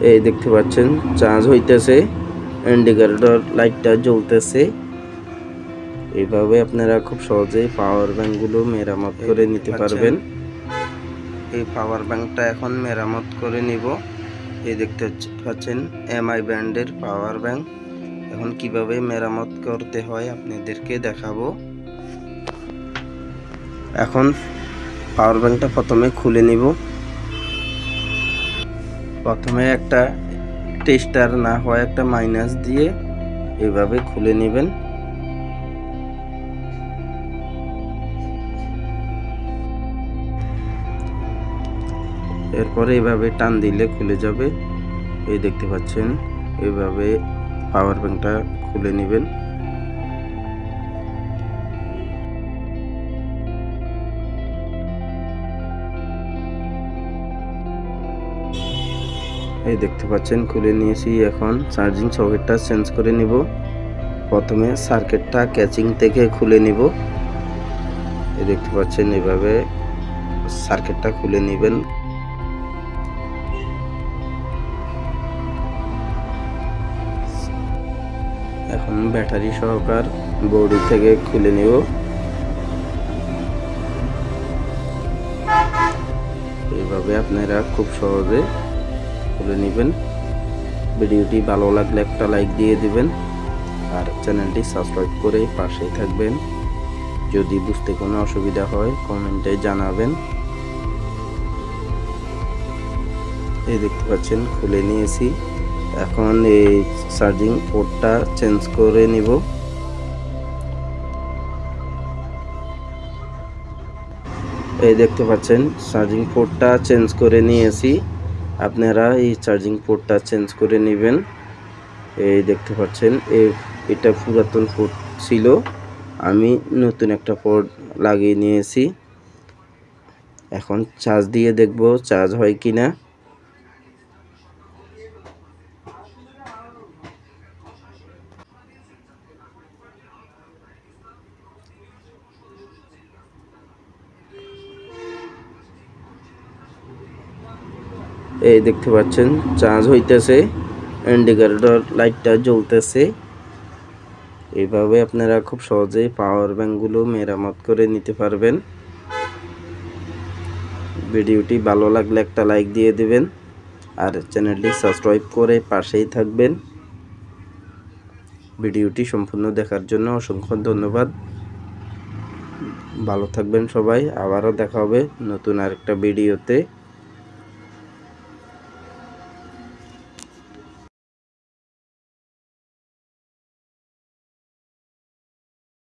এই দেখতে পাচ্ছেন চার্জ হইতেছে, ইন্ডিকেটর লাইটটা জ্বলতেছে। এইভাবে আপনারা খুব সহজেই পাওয়ার ব্যাংকগুলো মেরামত করে নিতে পারবেন। এই পাওয়ার ব্যাংকটা এখন মেরামত করে নিব। এই দেখতে পাচ্ছেন এমআই ব্র্যান্ডের পাওয়ার ব্যাংক। এখন কিভাবে মেরামত করতে হয় আপনাদেরকে দেখাবো। এখন পাওয়ার ব্যাংকটা প্রথমে খুলে নিব। প্রথমে একটা টেস্টার না হয় একটা মাইনাস দিয়ে এভাবে খুলে নেবেন। এরপরে এভাবে টান দিলে খুলে যাবে। এই দেখতে পাচ্ছেন এভাবে পাওয়ার ব্যাংকটা খুলে নেবেন। এই দেখতে পাচ্ছেন খুলে নিয়েছি। এখন চার্জিং সকেটটা চেঞ্জ করে নিব। প্রথমে সার্কিটটা ক্যাচিং থেকে খুলে নিব। এই দেখতে পাচ্ছেন এভাবে সার্কিটটা খুলে নেবেন। এখন ব্যাটারি সহকার বডি থেকে খুলে নিব। এইভাবে আপনারা খুব সহজে খুলে নেবেন। ভিডিওটি ভালো লাগলে একটা লাইক দিয়ে দিবেন আর চ্যানেলটি সাবস্ক্রাইব করে পাশেই থাকবেন। যদি বুঝতে কোনো অসুবিধা হয় কমেন্টে জানাবেন। এই দেখতে পাচ্ছেন খুলে নিয়েছি। এখন এই চার্জিং পোর্টটা চেঞ্জ করে নিব। এই দেখতে পাচ্ছেন চার্জিং পোর্টটা চেঞ্জ করে নিয়েছি। আপনারা এই চার্জিং পোর্টটা চেঞ্জ করে নেবেন। এই দেখতে পাচ্ছেন এটা পুরাতন পোর্ট ছিল, আমি নতুন একটা পোর্ট লাগিয়ে নিয়েছি। এখন চার্জ দিয়ে দেখব চার্জ হয় কিনা। এই দেখতে পাচ্ছেন চার্জ হইতেছে, ইন্ডিকেটর লাইটটা জ্বলতেছে। এইভাবে আপনারা খুব সহজেই পাওয়ার ব্যাংকগুলো মেরামত করে নিতে পারবেন। ভিডিওটি ভালো লাগলে একটা লাইক দিয়ে দিবেন আর চ্যানেলটি সাবস্ক্রাইব করে পাশেই থাকবেন। ভিডিওটি সম্পূর্ণ দেখার জন্য অসংখ্য ধন্যবাদ। ভালো থাকবেন সবাই। আবারও দেখা হবে নতুন আরেকটা ভিডিওতে।